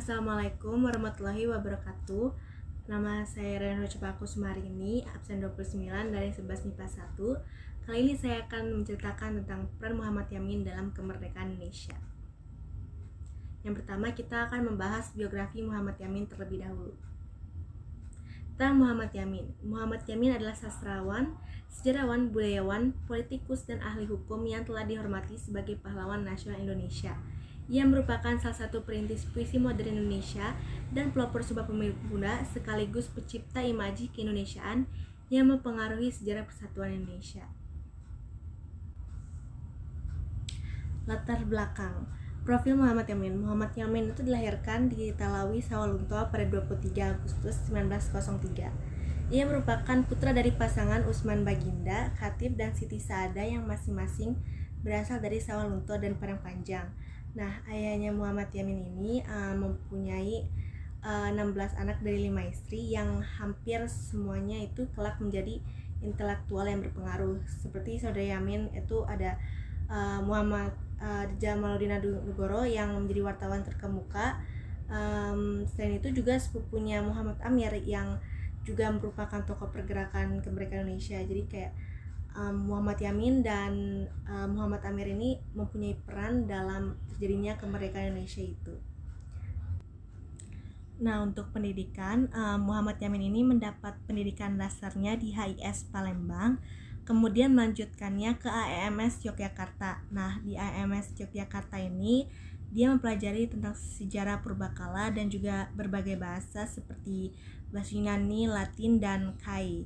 Assalamualaikum warahmatullahi wabarakatuh. Nama saya Reno Cepaku Sumarini, absen 29 dari 11 MIPA 1. Kali ini saya akan menceritakan tentang peran Muhammad Yamin dalam kemerdekaan Indonesia. Yang pertama, kita akan membahas biografi Muhammad Yamin terlebih dahulu. Tentang Muhammad Yamin. Muhammad Yamin adalah sastrawan, sejarawan, budayawan, politikus, dan ahli hukum yang telah dihormati sebagai pahlawan nasional Indonesia. Ia merupakan salah satu perintis puisi modern Indonesia dan pelopor Sumpah Pemuda sekaligus pencipta imaji keindonesiaan yang mempengaruhi sejarah persatuan Indonesia. Latar belakang profil Muhammad Yamin. Muhammad Yamin itu dilahirkan di Talawi, Sawalunto pada 23 Agustus 1903. Ia merupakan putra dari pasangan Usman Baginda, Khatib, dan Siti Saada yang masing-masing berasal dari Sawalunto dan Padang Panjang. Nah, ayahnya Muhammad Yamin ini mempunyai 16 anak dari 5 istri yang hampir semuanya itu kelak menjadi intelektual yang berpengaruh. Seperti saudara Yamin itu ada Muhammad Jamaluddin Nugoro yang menjadi wartawan terkemuka. Selain itu juga sepupunya Muhammad Amir yang juga merupakan tokoh pergerakan kemerdekaan Indonesia. Jadi kayak Muhammad Yamin dan Muhammad Amir ini mempunyai peran dalam terjadinya kemerdekaan Indonesia itu. Nah, untuk pendidikan, Muhammad Yamin ini mendapat pendidikan dasarnya di HIS Palembang, kemudian melanjutkannya ke AEMS Yogyakarta. Nah, di AEMS Yogyakarta ini dia mempelajari tentang sejarah purbakala dan juga berbagai bahasa seperti bahasa Yunani, Latin, dan Kai.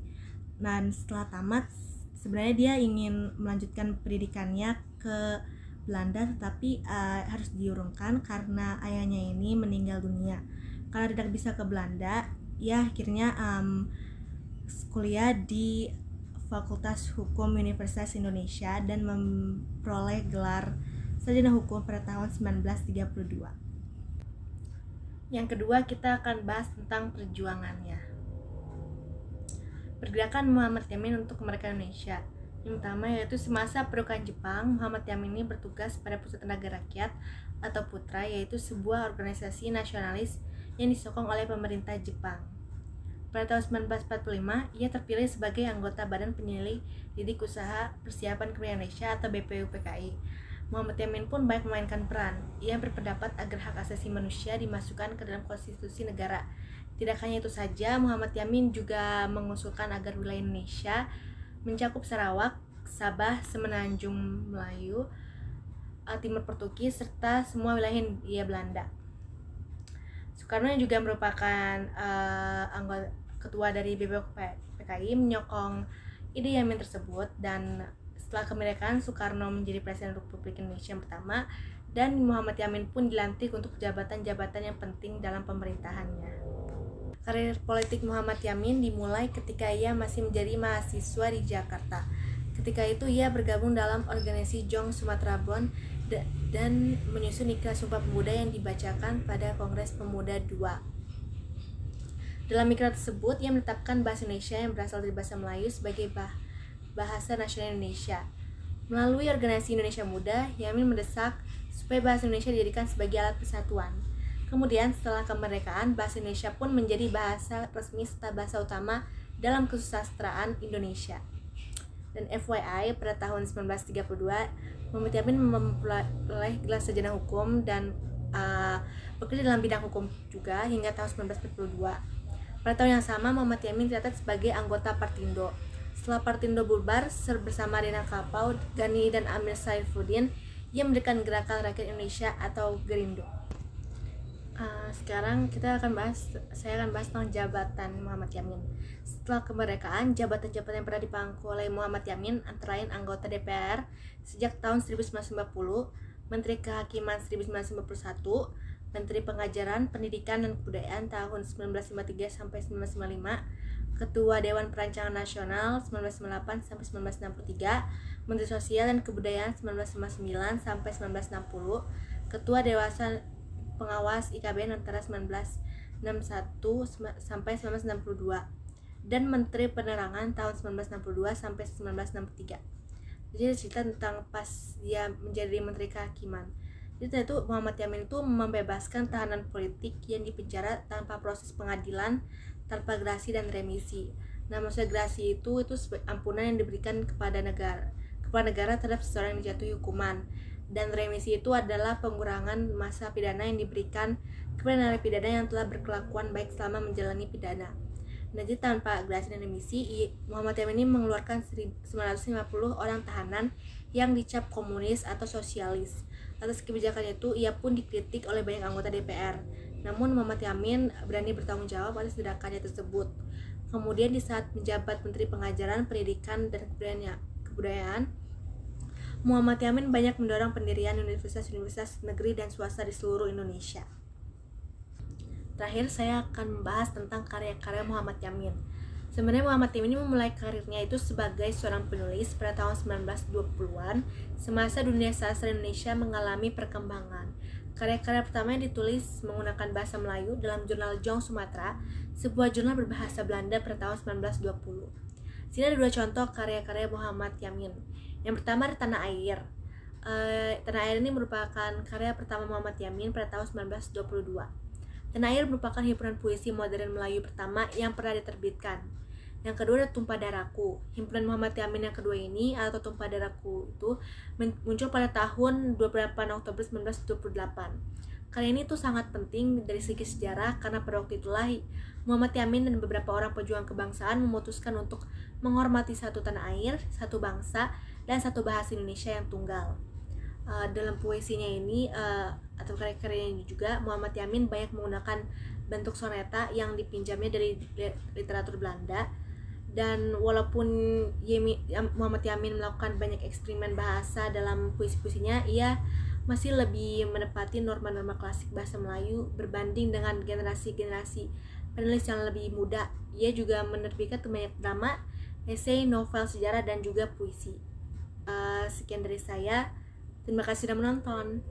Dan setelah tamat, sebenarnya dia ingin melanjutkan pendidikannya ke Belanda, tetapi harus diurungkan karena ayahnya ini meninggal dunia. Karena tidak bisa ke Belanda, ia akhirnya kuliah di Fakultas Hukum Universitas Indonesia dan memperoleh gelar sarjana hukum pada tahun 1932. Yang kedua, kita akan bahas tentang perjuangannya. Pergerakan Muhammad Yamin untuk kemerdekaan Indonesia. Yang pertama yaitu semasa pendudukan Jepang, Muhammad Yamin ini bertugas pada Pusat Tenaga Rakyat atau Putra, yaitu sebuah organisasi nasionalis yang disokong oleh pemerintah Jepang. Pada tahun 1945, ia terpilih sebagai anggota Badan Penyelidik Usaha Persiapan Kemerdekaan Indonesia atau BPUPKI. Muhammad Yamin pun banyak memainkan peran. Ia berpendapat agar hak asasi manusia dimasukkan ke dalam konstitusi negara. Tidak hanya itu saja, Muhammad Yamin juga mengusulkan agar wilayah Indonesia mencakup Sarawak, Sabah, Semenanjung Melayu, Timur Portugis, serta semua wilayah Hindia Belanda. Soekarno yang juga merupakan anggota ketua dari BPUPKI menyokong ide Yamin tersebut, dan setelah kemerdekaan Soekarno menjadi Presiden Republik Indonesia yang pertama, dan Muhammad Yamin pun dilantik untuk jabatan-jabatan yang penting dalam pemerintahannya. Karir politik Muhammad Yamin dimulai ketika ia masih menjadi mahasiswa di Jakarta. Ketika itu ia bergabung dalam organisasi Jong Sumatera Bon dan menyusun Ikrar Sumpah Pemuda yang dibacakan pada Kongres Pemuda II. Dalam ikrar tersebut, ia menetapkan bahasa Indonesia yang berasal dari bahasa Melayu sebagai bahasa nasional Indonesia. Melalui organisasi Indonesia Muda, Yamin mendesak supaya bahasa Indonesia dijadikan sebagai alat persatuan. Kemudian setelah kemerdekaan, bahasa Indonesia pun menjadi bahasa resmi serta bahasa utama dalam kesusastraan Indonesia. Dan FYI, pada tahun 1932, Muhammad Yamin memperoleh gelar sarjana hukum dan bekerja dalam bidang hukum juga hingga tahun 1942. Pada tahun yang sama, Muhammad Yamin tercatat sebagai anggota Partindo. Setelah Partindo bubar bersama Dina Kapau, Gani, dan Amir Saifuddin, ia mendirikan Gerakan Rakyat Indonesia atau Gerindo. Sekarang saya akan bahas tentang jabatan Muhammad Yamin. Setelah kemerdekaan, jabatan-jabatan yang pernah dipangku oleh Muhammad Yamin antara lain anggota DPR sejak tahun 1950, Menteri Kehakiman 1951, Menteri Pengajaran, Pendidikan, dan Kebudayaan tahun 1953 sampai 1955, Ketua Dewan Perancangan Nasional 1998 sampai 1963, Menteri Sosial dan Kebudayaan 1959 sampai 1960, Ketua Dewan Pengawas IKBN antara 1961 sampai 1962, dan Menteri Penerangan tahun 1962 sampai 1963. Jadi cerita tentang pas dia menjadi Menteri Kehakiman. Jadi itu Muhammad Yamin itu membebaskan tahanan politik yang dipenjara tanpa proses pengadilan, tanpa gerasi dan remisi. Nah, maksudnya gerasi itu ampunan yang diberikan kepada negara terhadap seseorang yang dijatuhi hukuman. Dan remisi itu adalah pengurangan masa pidana yang diberikan kepada narapidana yang telah berkelakuan baik selama menjalani pidana. Nah, jadi tanpa gerasi dan remisi, Muhammad Yamin ini mengeluarkan 950 orang tahanan yang dicap komunis atau sosialis. Atas kebijakannya itu, ia pun dikritik oleh banyak anggota DPR. Namun Muhammad Yamin berani bertanggung jawab atas tindakannya tersebut. Kemudian di saat menjabat Menteri Pengajaran, Pendidikan, dan Kebudayaan, Muhammad Yamin banyak mendorong pendirian universitas-universitas negeri dan swasta di seluruh Indonesia. Terakhir, saya akan membahas tentang karya-karya Muhammad Yamin. Sebenarnya Muhammad Yamin ini memulai karirnya itu sebagai seorang penulis pada tahun 1920-an, semasa dunia sastra Indonesia mengalami perkembangan. Karya-karya pertama yang ditulis menggunakan bahasa Melayu dalam jurnal Jong Sumatera, sebuah jurnal berbahasa Belanda pada tahun 1920. Sini ada dua contoh karya-karya Muhammad Yamin. Yang pertama ada Tanah Air. Tanah Air ini merupakan karya pertama Muhammad Yamin pada tahun 1922. Tanah Air merupakan himpunan puisi modern Melayu pertama yang pernah diterbitkan. Yang kedua ada Tumpah Darahku. Himpunan Muhammad Yamin yang kedua ini atau Tumpah Darahku itu muncul pada tahun 28 Oktober 1928. Karya ini tuh sangat penting dari segi sejarah karena pada waktu itulah Muhammad Yamin dan beberapa orang pejuang kebangsaan memutuskan untuk menghormati satu tanah air, satu bangsa, dan satu bahasa Indonesia yang tunggal. Dalam puisinya ini atau karya-karyanya ini juga Muhammad Yamin banyak menggunakan bentuk soneta yang dipinjamnya dari literatur Belanda. Dan walaupun Muhammad Yamin melakukan banyak eksperimen bahasa dalam puisi-puisinya, ia masih lebih menepati norma-norma klasik bahasa Melayu berbanding dengan generasi-generasi penulis yang lebih muda. Ia juga menerbitkan banyak drama, esai, novel sejarah, dan juga puisi. Sekian dari saya. Terima kasih sudah menonton.